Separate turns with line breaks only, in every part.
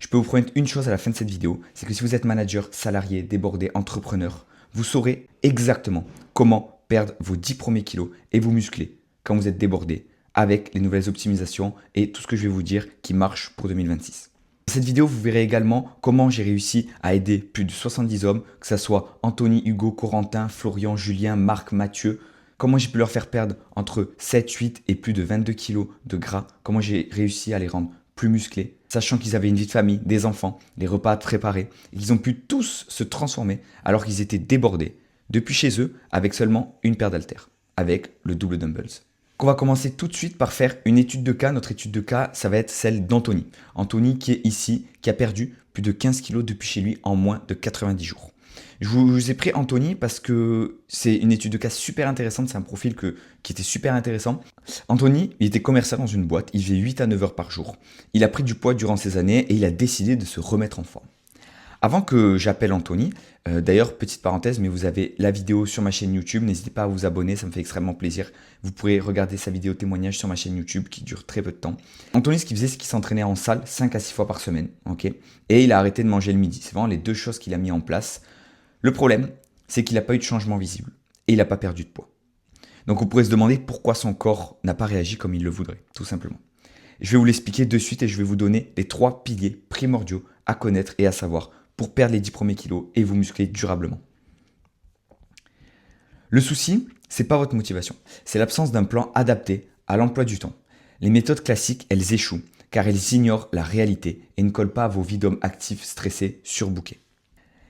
Je peux vous promettre une chose à la fin de cette vidéo, c'est que si vous êtes manager, salarié, débordé, entrepreneur, vous saurez exactement comment perdre vos 10 premiers kilos et vous muscler quand vous êtes débordé avec les nouvelles optimisations et tout ce que je vais vous dire qui marche pour 2026. Dans cette vidéo, vous verrez également comment j'ai réussi à aider plus de 70 hommes, que ce soit Anthony, Hugo, Corentin, Florian, Julien, Marc, Mathieu, comment j'ai pu leur faire perdre entre 7, 8 et plus de 22 kilos de gras, comment j'ai réussi à les rendre plus musclés, sachant qu'ils avaient une vie de famille, des enfants, des repas à préparer, et qu'ils ont pu tous se transformer alors qu'ils étaient débordés depuis chez eux avec seulement une paire d'haltères, avec le double dumbbells. On va commencer tout de suite par faire une étude de cas. Notre étude de cas, ça va être celle d'Anthony. Anthony qui est ici, qui a perdu plus de 15 kilos depuis chez lui en moins de 90 jours. Je vous ai pris Anthony parce que c'est une étude de cas super intéressante, c'est un profil qui était super intéressant. Anthony, il était commercial dans une boîte, il faisait 8 à 9 heures par jour. Il a pris du poids durant ces années et il a décidé de se remettre en forme. Avant que j'appelle Anthony, d'ailleurs, petite parenthèse, mais vous avez la vidéo sur ma chaîne YouTube, n'hésitez pas à vous abonner, ça me fait extrêmement plaisir. Vous pourrez regarder sa vidéo témoignage sur ma chaîne YouTube qui dure très peu de temps. Anthony, ce qu'il faisait, c'est qu'il s'entraînait en salle 5 à 6 fois par semaine, ok, et il a arrêté de manger le midi. C'est vraiment les deux choses qu'il a mis en place. Le problème, c'est qu'il n'a pas eu de changement visible et il n'a pas perdu de poids. Donc on pourrait se demander pourquoi son corps n'a pas réagi comme il le voudrait, tout simplement. Je vais vous l'expliquer de suite et je vais vous donner les 3 piliers primordiaux à connaître et à savoir pour perdre les 10 premiers kilos et vous muscler durablement. Le souci, c'est pas votre motivation, c'est l'absence d'un plan adapté à l'emploi du temps. Les méthodes classiques, elles échouent car elles ignorent la réalité et ne collent pas à vos vies d'hommes actifs, stressés, surbookés.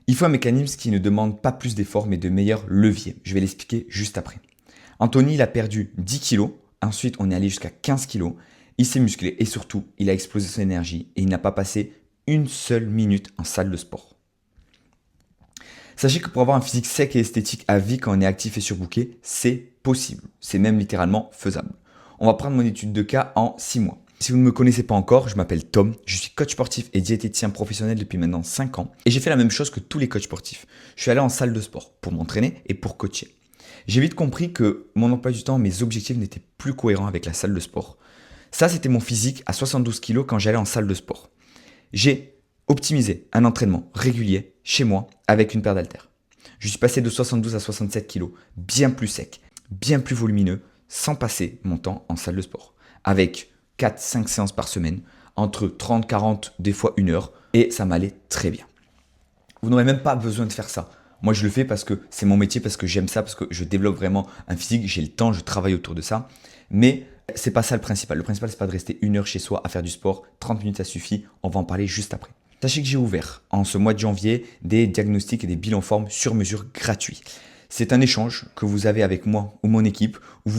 Il faut un mécanisme qui ne demande pas plus d'efforts mais de meilleurs leviers. Je vais l'expliquer juste après. Anthony, il a perdu 10 kilos, ensuite on est allé jusqu'à 15 kilos, il s'est musclé et surtout, il a explosé son énergie et il n'a pas passé une seule minute en salle de sport. Sachez que pour avoir un physique sec et esthétique à vie quand on est actif et surbooké, c'est possible. C'est même littéralement faisable. On va prendre mon étude de cas en 6 mois. Si vous ne me connaissez pas encore, je m'appelle Tom, je suis coach sportif et diététicien professionnel depuis maintenant 5 ans et j'ai fait la même chose que tous les coachs sportifs. Je suis allé en salle de sport pour m'entraîner et pour coacher. J'ai vite compris que mon emploi du temps, mes objectifs n'étaient plus cohérents avec la salle de sport. Ça, c'était mon physique à 72 kg quand j'allais en salle de sport. J'ai optimisé un entraînement régulier chez moi avec une paire d'haltères. Je suis passé de 72 à 67 kg, bien plus sec, bien plus volumineux, sans passer mon temps en salle de sport. Avec 4-5 séances par semaine, entre 30, 40, des fois 1 heure, et ça m'allait très bien. Vous n'aurez même pas besoin de faire ça. Moi, je le fais parce que c'est mon métier, parce que j'aime ça, parce que je développe vraiment un physique, j'ai le temps, je travaille autour de ça. Mais c'est pas ça le principal. Le principal, c'est pas de rester 1 heure chez soi à faire du sport. 30 minutes, ça suffit. On va en parler juste après. Sachez que j'ai ouvert en ce mois de janvier des diagnostics et des bilans forme sur mesure gratuits. C'est un échange que vous avez avec moi ou mon équipe où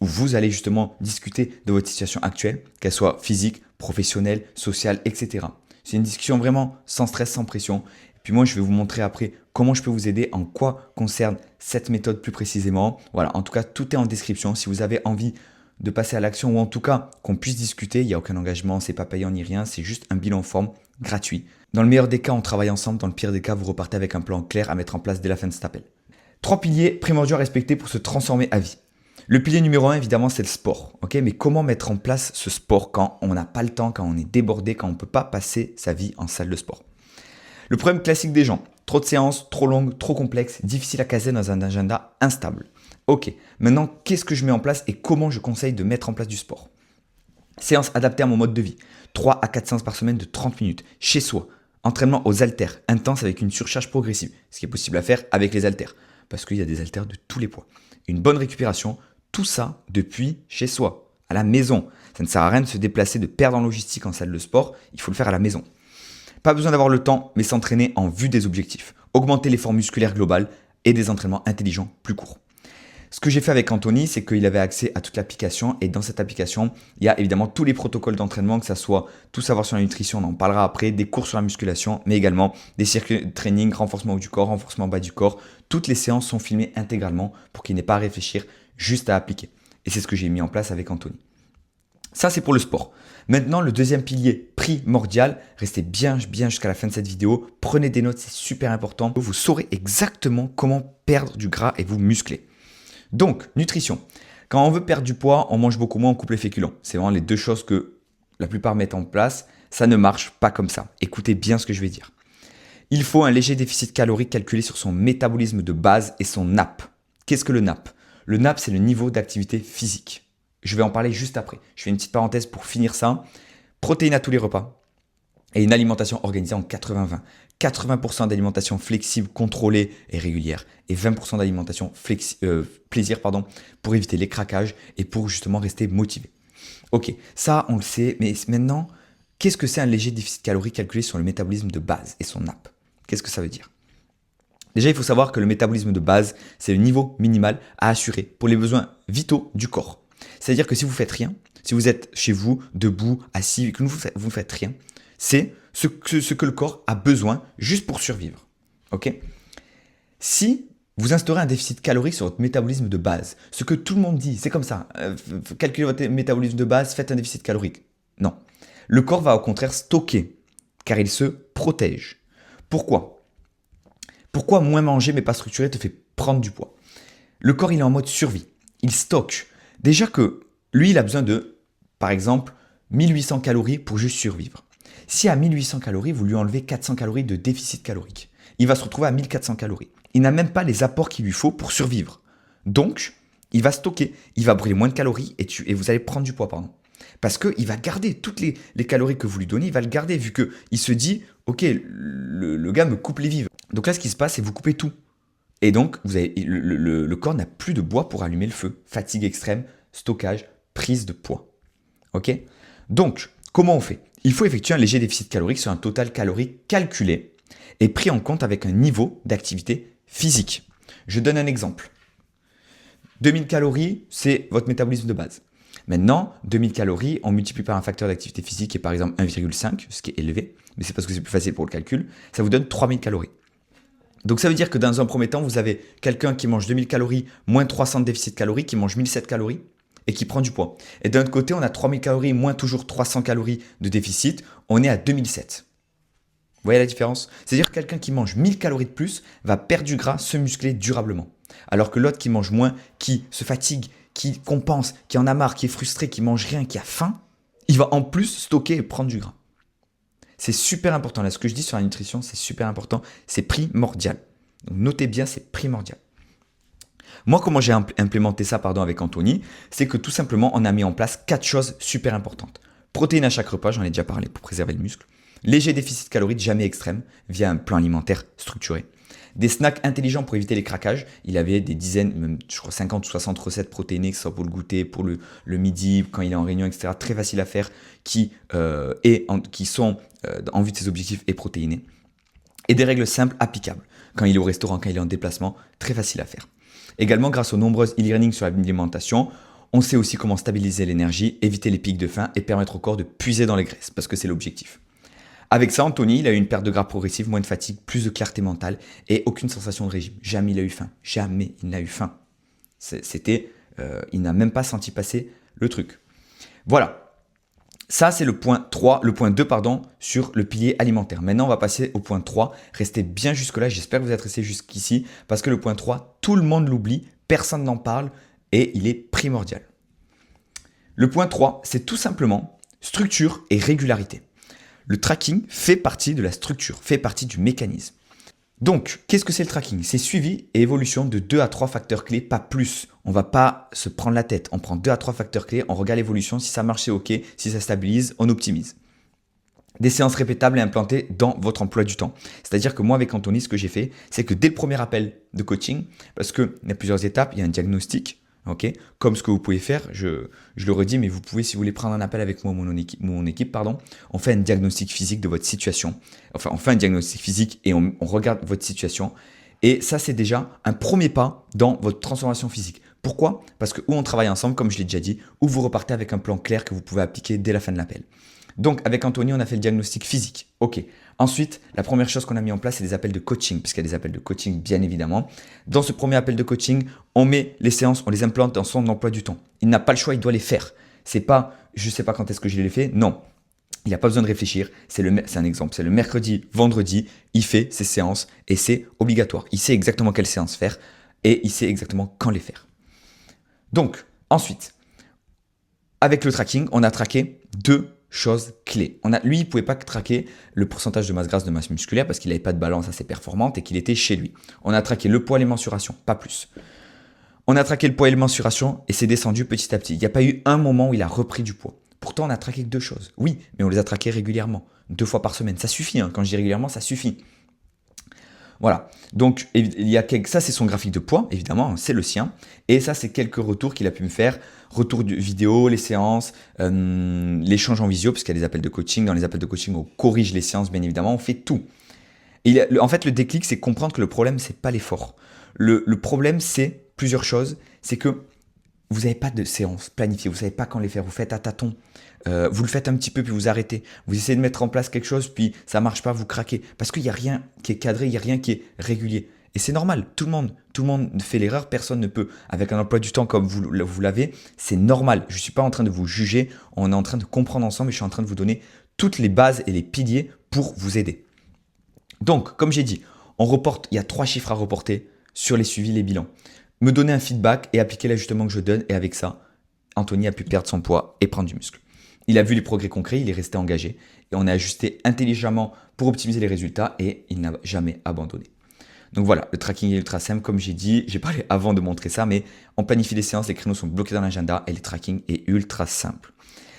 vous allez justement discuter de votre situation actuelle, qu'elle soit physique, professionnelle, sociale, etc. C'est une discussion vraiment sans stress, sans pression. Et puis moi, je vais vous montrer après comment je peux vous aider, en quoi concerne cette méthode plus précisément. Voilà, en tout cas, tout est en description. Si vous avez envie de passer à l'action ou en tout cas qu'on puisse discuter, il n'y a aucun engagement, c'est pas payant ni rien, c'est juste un bilan forme gratuit. Dans le meilleur des cas, on travaille ensemble. Dans le pire des cas, vous repartez avec un plan clair à mettre en place dès la fin de cet appel. 3 piliers primordiaux à respecter pour se transformer à vie. Le pilier numéro 1, évidemment, c'est le sport. Okay, mais comment mettre en place ce sport quand on n'a pas le temps, quand on est débordé, quand on ne peut pas passer sa vie en salle de sport? Le problème classique des gens, trop de séances, trop longues, trop complexes, difficiles à caser dans un agenda instable. Ok, maintenant, qu'est-ce que je mets en place et comment je conseille de mettre en place du sport? Séance adaptée à mon mode de vie. 3 à 4 séances par semaine de 30 minutes, chez soi. Entraînement aux haltères, intense avec une surcharge progressive, ce qui est possible à faire avec les haltères, parce qu'il y a des haltères de tous les poids. Une bonne récupération, tout ça depuis chez soi, à la maison. Ça ne sert à rien de se déplacer, de perdre en logistique en salle de sport, il faut le faire à la maison. Pas besoin d'avoir le temps, mais s'entraîner en vue des objectifs. Augmenter l'effort musculaire global et des entraînements intelligents plus courts. Ce que j'ai fait avec Anthony, c'est qu'il avait accès à toute l'application et dans cette application, il y a évidemment tous les protocoles d'entraînement, que ce soit tout savoir sur la nutrition, on en parlera après, des cours sur la musculation, mais également des circuits de training, renforcement haut du corps, renforcement bas du corps. Toutes les séances sont filmées intégralement pour qu'il n'ait pas à réfléchir, juste à appliquer. Et c'est ce que j'ai mis en place avec Anthony. Ça, c'est pour le sport. Maintenant, le deuxième pilier primordial, restez bien jusqu'à la fin de cette vidéo, prenez des notes, c'est super important. Vous saurez exactement comment perdre du gras et vous muscler. Donc, nutrition. Quand on veut perdre du poids, on mange beaucoup moins, on coupe les féculents. C'est vraiment les deux choses que la plupart mettent en place. Ça ne marche pas comme ça. Écoutez bien ce que je vais dire. Il faut un léger déficit calorique calculé sur son métabolisme de base et son NAP. Qu'est-ce que le NAP? Le NAP, c'est le niveau d'activité physique. Je vais en parler juste après. Je fais une petite parenthèse pour finir ça. Protéines à tous les repas et une alimentation organisée en 80-20. 80% d'alimentation flexible, contrôlée et régulière et 20% d'alimentation plaisir pour éviter les craquages et pour justement rester motivé. Ok, ça on le sait, mais maintenant, qu'est-ce que c'est un léger déficit calorique calculé sur le métabolisme de base et son NAP? Qu'est-ce que ça veut dire? Déjà, il faut savoir que le métabolisme de base, c'est le niveau minimal à assurer pour les besoins vitaux du corps. C'est-à-dire que si vous faites rien, si vous êtes chez vous, debout, assis, et que vous ne faites rien, c'est ce que le corps a besoin juste pour survivre. Ok? Si vous instaurez un déficit calorique sur votre métabolisme de base, ce que tout le monde dit, c'est comme ça, calculez votre métabolisme de base, faites un déficit calorique. Non. Le corps va au contraire stocker, car il se protège. Pourquoi? Pourquoi moins manger mais pas structuré te fait prendre du poids? Le corps, il est en mode survie. Il stocke. Déjà que lui, il a besoin de, par exemple, 1800 calories pour juste survivre. Si à 1800 calories, vous lui enlevez 400 calories de déficit calorique, il va se retrouver à 1400 calories. Il n'a même pas les apports qu'il lui faut pour survivre. Donc, il va stocker, il va brûler moins de calories et vous allez prendre du poids, pardon. Parce qu'il va garder toutes les calories que vous lui donnez, il va le garder vu qu'il se dit, ok, le gars me coupe les vivres. Donc là, ce qui se passe, c'est que vous coupez tout. Et donc, le corps n'a plus de bois pour allumer le feu. Fatigue extrême, stockage, prise de poids. Ok? Donc, comment on fait? Il faut effectuer un léger déficit calorique sur un total calorique calculé et pris en compte avec un niveau d'activité physique. Je donne un exemple. 2000 calories, c'est votre métabolisme de base. Maintenant, 2000 calories, on multiplie par un facteur d'activité physique qui est par exemple 1,5, ce qui est élevé, mais c'est parce que c'est plus facile pour le calcul, ça vous donne 3000 calories. Donc ça veut dire que dans un premier temps, vous avez quelqu'un qui mange 2000 calories, moins 300 de déficit calorique, qui mange 1007 calories et qui prend du poids. Et d'un autre côté, on a 3000 calories, moins toujours 300 calories de déficit, on est à 2007. Vous voyez la différence? C'est-à-dire que quelqu'un qui mange 1000 calories de plus va perdre du gras, se muscler durablement. Alors que l'autre qui mange moins, qui se fatigue, qui compense, qui en a marre, qui est frustré, qui mange rien, qui a faim, il va en plus stocker et prendre du gras. C'est super important. Là, ce que je dis sur la nutrition, c'est super important. C'est primordial. Donc, notez bien, c'est primordial. Moi, comment j'ai implémenté ça avec Anthony, c'est que tout simplement, on a mis en place 4 choses super importantes. Protéines à chaque repas, j'en ai déjà parlé pour préserver le muscle. Léger déficit calorique, jamais extrême, via un plan alimentaire structuré. Des snacks intelligents pour éviter les craquages. Il avait des dizaines, même je crois 50 ou 60 recettes protéinées, que ce soit pour le goûter, pour le midi, quand il est en réunion, etc. Très facile à faire, qui sont en vue de ses objectifs et protéinés. Et des règles simples applicables. Quand il est au restaurant, quand il est en déplacement, très facile à faire. Également, grâce aux nombreuses e-learning sur l'alimentation, on sait aussi comment stabiliser l'énergie, éviter les pics de faim et permettre au corps de puiser dans les graisses, parce que c'est l'objectif. Avec ça, Anthony, il a eu une perte de gras progressive, moins de fatigue, plus de clarté mentale et aucune sensation de régime. Jamais il a eu faim. Jamais il n'a eu faim. Il n'a même pas senti passer le truc. Voilà. Ça, c'est le point 3, le point 2, sur le pilier alimentaire. Maintenant, on va passer au point 3. Restez bien jusque-là. J'espère que vous êtes restés jusqu'ici parce que le point 3, tout le monde l'oublie, personne n'en parle et il est primordial. Le point 3, c'est tout simplement structure et régularité. Le tracking fait partie de la structure, fait partie du mécanisme. Donc, qu'est-ce que c'est le tracking? C'est suivi et évolution de 2 à 3 facteurs clés, pas plus. On ne va pas se prendre la tête. On prend 2 à 3 facteurs clés, on regarde l'évolution. Si ça marche, c'est OK. Si ça stabilise, on optimise. Des séances répétables et implantées dans votre emploi du temps. C'est-à-dire que moi, avec Anthony, ce que j'ai fait, c'est que dès le premier appel de coaching, parce qu'il y a plusieurs étapes, il y a un diagnostic. Okay, comme ce que vous pouvez faire, je le redis, mais vous pouvez, si vous voulez prendre un appel avec moi ou mon équipe, on fait un diagnostic physique de votre situation. Enfin, on fait un diagnostic physique et on regarde votre situation. Et ça, c'est déjà un premier pas dans votre transformation physique. Pourquoi? Parce que ou on travaille ensemble, comme je l'ai déjà dit, ou vous repartez avec un plan clair que vous pouvez appliquer dès la fin de l'appel. Donc, avec Anthony, on a fait le diagnostic physique. OK. Ensuite, la première chose qu'on a mis en place, c'est des appels de coaching, puisqu'il y a des appels de coaching, bien évidemment. Dans ce premier appel de coaching, on met les séances, on les implante dans son emploi du temps. Il n'a pas le choix, il doit les faire. C'est pas, je ne sais pas quand est-ce que je les fais. Non. Il n'a pas besoin de réfléchir. C'est un exemple. C'est le mercredi, vendredi, il fait ses séances et c'est obligatoire. Il sait exactement quelles séances faire et il sait exactement quand les faire. Donc, ensuite, avec le tracking, on a traqué 2 chose clé. Lui, il ne pouvait pas traquer le pourcentage de masse grasse, de masse musculaire parce qu'il n'avait pas de balance assez performante et qu'il était chez lui. On a traqué le poids et les mensurations, pas plus. On a traqué le poids et les mensurations et c'est descendu petit à petit. Il n'y a pas eu un moment où il a repris du poids. Pourtant, on a traqué que 2 choses. Oui, mais on les a traquées régulièrement, 2 fois par semaine. Ça suffit, hein. Quand je dis régulièrement, ça suffit. Voilà, donc ça c'est son graphique de poids, évidemment, c'est le sien. Et ça c'est quelques retours qu'il a pu me faire. Retour de vidéo, les séances, l'échange en visio, parce qu'il y a des appels de coaching. Dans les appels de coaching, on corrige les séances, bien évidemment, on fait tout. En fait, le déclic, c'est comprendre que le problème, c'est pas l'effort. Le problème, c'est plusieurs choses. C'est que vous n'avez pas de séance planifiée, vous ne savez pas quand les faire, vous faites à tâtons. Vous le faites un petit peu puis vous arrêtez. Vous essayez de mettre en place quelque chose puis ça ne marche pas, vous craquez. Parce qu'il n'y a rien qui est cadré, il n'y a rien qui est régulier. Et c'est normal, tout le monde fait l'erreur, personne ne peut. Avec un emploi du temps comme vous l'avez, c'est normal. Je ne suis pas en train de vous juger, on est en train de comprendre ensemble et je suis en train de vous donner toutes les bases et les piliers pour vous aider. Donc, comme j'ai dit, il y a 3 chiffres à reporter sur les suivis, les bilans. Me donner un feedback et appliquer l'ajustement que je donne. Et avec ça, Anthony a pu perdre son poids et prendre du muscle. Il a vu les progrès concrets, il est resté engagé. Et on a ajusté intelligemment pour optimiser les résultats et il n'a jamais abandonné. Donc voilà, le tracking est ultra simple. Comme j'ai dit, j'ai parlé avant de montrer ça, mais on planifie les séances, les créneaux sont bloqués dans l'agenda et le tracking est ultra simple.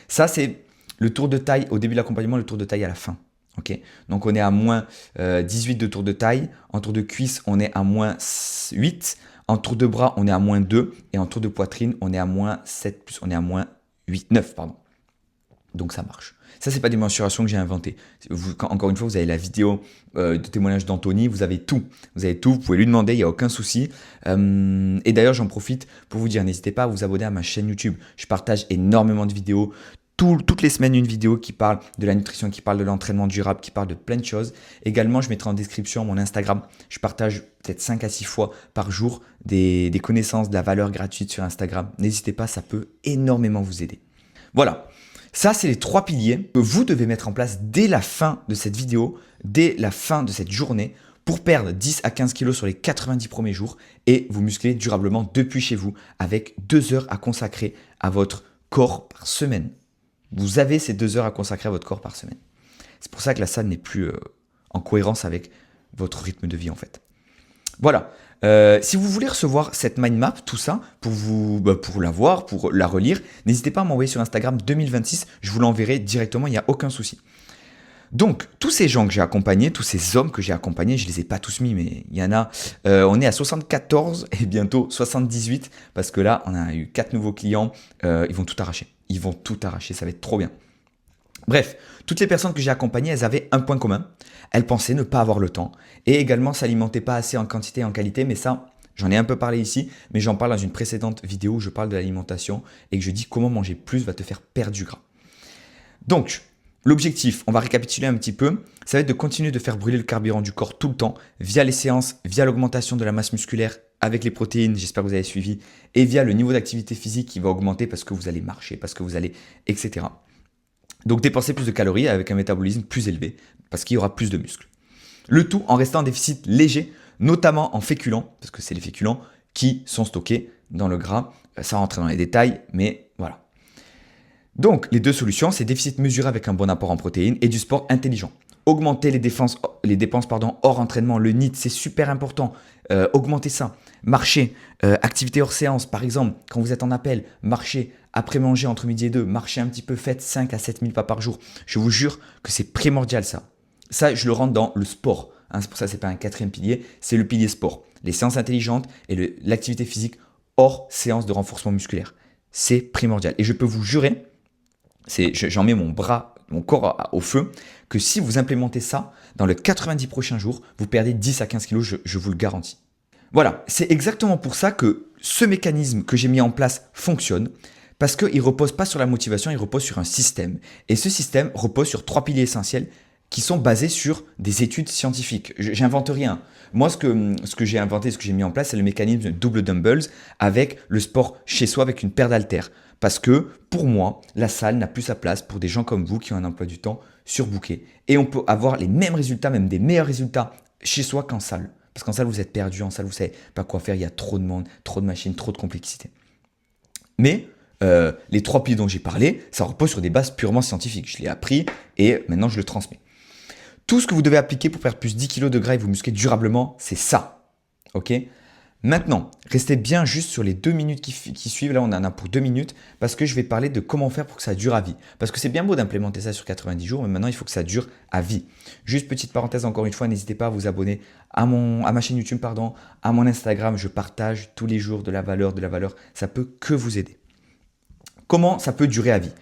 Ça, c'est le tour de taille au début de l'accompagnement, le tour de taille à la fin. Okay, donc on est à moins 18 de tour de taille. En tour de cuisse, on est à moins 8. En tour de bras, on est à moins 2. Et en tour de poitrine, on est à moins 7, plus on est à moins 8, 9, pardon. Donc ça marche. Ça, c'est pas des mensurations que j'ai inventées. Encore une fois, vous avez la vidéo de témoignage d'Anthony, vous avez tout. Vous avez tout, vous pouvez lui demander, il n'y a aucun souci. Et d'ailleurs, j'en profite pour vous dire, n'hésitez pas à vous abonner à ma chaîne YouTube. Je partage énormément de vidéos. Toutes les semaines, une vidéo qui parle de la nutrition, qui parle de l'entraînement durable, qui parle de plein de choses. Également, je mettrai en description mon Instagram. Je partage peut-être 5 à 6 fois par jour des connaissances, de la valeur gratuite sur Instagram. N'hésitez pas, ça peut énormément vous aider. Voilà, ça c'est les 3 piliers que vous devez mettre en place dès la fin de cette vidéo, dès la fin de cette journée, pour perdre 10 à 15 kilos sur les 90 premiers jours et vous muscler durablement depuis chez vous avec 2 heures à consacrer à votre corps par semaine. Vous avez ces 2 heures à consacrer à votre corps par semaine. C'est pour ça que la salle n'est plus en cohérence avec votre rythme de vie en fait. Voilà. Si vous voulez recevoir cette mind map, tout ça, pour la voir, pour la relire, n'hésitez pas à m'envoyer sur Instagram 2026. Je vous l'enverrai directement, il n'y a aucun souci. Donc, tous ces gens que j'ai accompagnés, tous ces hommes que j'ai accompagnés, je ne les ai pas tous mis, mais il y en a, on est à 74 et bientôt 78, parce que là, on a eu 4 nouveaux clients, ils vont tout arracher. Ils vont tout arracher, ça va être trop bien. Bref, toutes les personnes que j'ai accompagnées, elles avaient un point commun. Elles pensaient ne pas avoir le temps et également s'alimentaient pas assez en quantité et en qualité, mais ça, j'en ai un peu parlé ici, mais j'en parle dans une précédente vidéo où je parle de l'alimentation et que je dis comment manger plus va te faire perdre du gras. Donc, l'objectif, on va récapituler un petit peu, ça va être de continuer de faire brûler le carburant du corps tout le temps via les séances, via l'augmentation de la masse musculaire avec les protéines, j'espère que vous avez suivi, et via le niveau d'activité physique qui va augmenter parce que vous allez marcher, parce que vous allez, etc. Donc dépenser plus de calories avec un métabolisme plus élevé parce qu'il y aura plus de muscles. Le tout en restant en déficit léger, notamment en féculents, parce que c'est les féculents qui sont stockés dans le gras. Ça rentre dans les détails, mais voilà. Donc, les 2 solutions, c'est déficit mesuré avec un bon apport en protéines et du sport intelligent. Augmenter les dépenses hors entraînement, le NEAT, c'est super important. Augmenter ça. Marcher, activité hors séance, par exemple, quand vous êtes en appel, marcher après manger entre midi et 2, marcher un petit peu, faites 5 à 7 000 pas par jour. Je vous jure que c'est primordial ça. Ça, je le rentre dans le sport. C'est pour ça que ce n'est pas un 4e pilier, c'est le pilier sport. Les séances intelligentes et l'activité physique hors séance de renforcement musculaire. C'est primordial. Et je peux vous jurer, j'en mets mon corps au feu, que si vous implémentez ça, dans les 90 prochains jours, vous perdez 10 à 15 kilos, je vous le garantis. Voilà, c'est exactement pour ça que ce mécanisme que j'ai mis en place fonctionne, parce qu'il ne repose pas sur la motivation, il repose sur un système. Et ce système repose sur 3 piliers essentiels qui sont basés sur des études scientifiques. J'invente rien. Moi, ce que j'ai inventé, ce que j'ai mis en place, c'est le mécanisme de double dumbbells avec le sport chez soi avec une paire d'haltères. Parce que pour moi, la salle n'a plus sa place pour des gens comme vous qui ont un emploi du temps surbooké. Et on peut avoir les mêmes résultats, même des meilleurs résultats chez soi qu'en salle. Parce qu'en salle, vous êtes perdu, en salle, vous ne savez pas quoi faire, il y a trop de monde, trop de machines, trop de complexité. Mais Les 3 piliers dont j'ai parlé, ça repose sur des bases purement scientifiques. Je l'ai appris et maintenant je le transmets. Tout ce que vous devez appliquer pour perdre plus 10 kg de gras et vous muscler durablement, c'est ça. Ok? Maintenant, restez bien juste sur les 2 minutes qui suivent. Là, on en a pour 2 minutes parce que je vais parler de comment faire pour que ça dure à vie. Parce que c'est bien beau d'implémenter ça sur 90 jours, mais maintenant, il faut que ça dure à vie. Juste petite parenthèse, encore une fois, n'hésitez pas à vous abonner à ma chaîne YouTube, à mon Instagram. Je partage tous les jours de la valeur. Ça peut que vous aider. Comment ça peut durer à vie?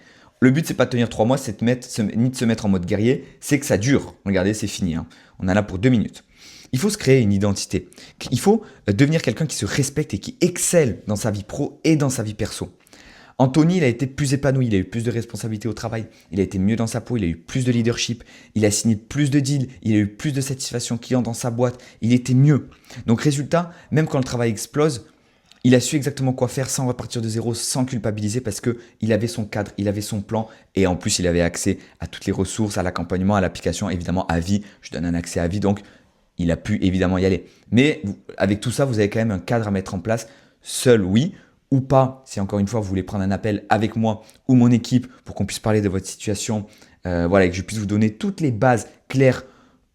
Le but, c'est pas de tenir 3 mois, c'est ni de se mettre en mode guerrier, c'est que ça dure. Regardez, c'est fini. Hein. On en a pour 2 minutes. Il faut se créer une identité. Il faut devenir quelqu'un qui se respecte et qui excelle dans sa vie pro et dans sa vie perso. Anthony, il a été plus épanoui, il a eu plus de responsabilités au travail, il a été mieux dans sa peau, il a eu plus de leadership, il a signé plus de deals, il a eu plus de satisfaction client dans sa boîte, il était mieux. Donc résultat, même quand le travail explose, il a su exactement quoi faire sans repartir de zéro, sans culpabiliser parce qu'il avait son cadre, il avait son plan et en plus il avait accès à toutes les ressources, à l'accompagnement, à l'application, évidemment à vie. Je donne un accès à vie donc il a pu évidemment y aller. Mais avec tout ça, vous avez quand même un cadre à mettre en place, seul oui, ou pas, si encore une fois vous voulez prendre un appel avec moi ou mon équipe pour qu'on puisse parler de votre situation, voilà, et que je puisse vous donner toutes les bases claires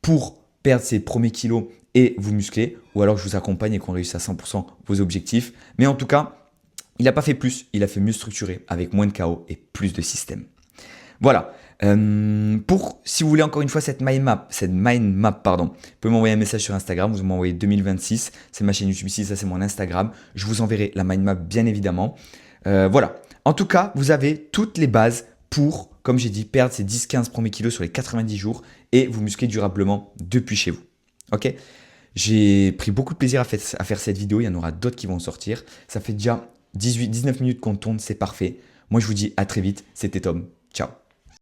pour perdre ces premiers kilos et vous muscler, ou alors que je vous accompagne et qu'on réussisse à 100% vos objectifs. Mais en tout cas, il n'a pas fait plus, il a fait mieux structuré, avec moins de chaos et plus de système. Voilà. Si vous voulez encore une fois cette mind map, vous pouvez m'envoyer un message sur Instagram, vous m'envoyez 2026, c'est ma chaîne YouTube ici, ça c'est mon Instagram. Je vous enverrai la mind map bien évidemment. Voilà. En tout cas, vous avez toutes les bases pour, comme j'ai dit, perdre ces 10-15 premiers kilos sur les 90 jours et vous muscler durablement depuis chez vous. Ok? J'ai pris beaucoup de plaisir à faire cette vidéo, il y en aura d'autres qui vont sortir. Ça fait déjà 19 minutes qu'on tourne, c'est parfait. Moi je vous dis à très vite, c'était Tom. Ciao.